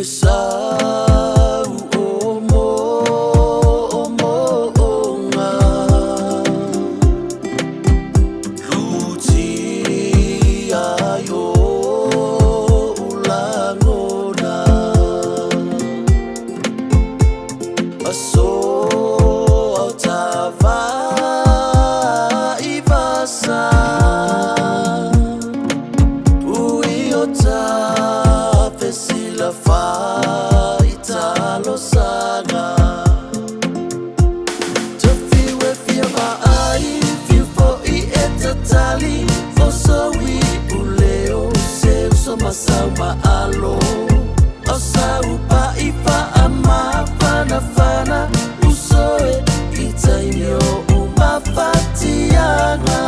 sau omonga luti ayo ulangona aso autava ibasa uiota la faita lo saga to feel with your eye feel for it totally for so we uleo se so masama alo osa upa ifa ama fana fana usoe itaimio umafatiana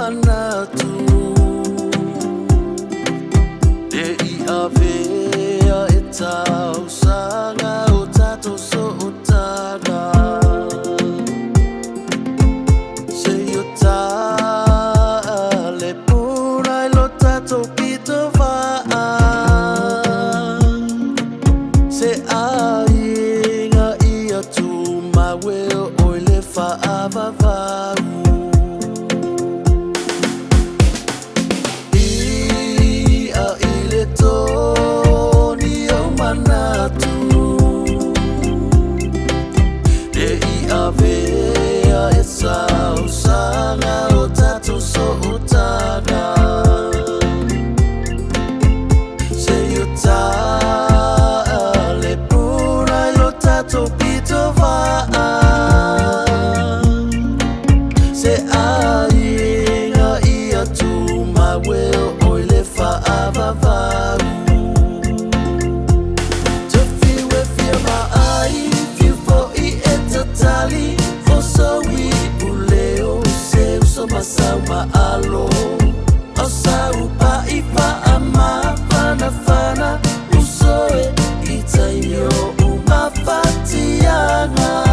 manatu dei avea etau sanga otato so otaga se yota le pura lo tato pito va se ainga ia tu mawe oile fa avava avea essa usana otato so otaga se yuta le pura lotato pito va se ainga ia tu mawe oile fa avava sama alo osa upa ipa ama fana fana usoe itaimio umafatiana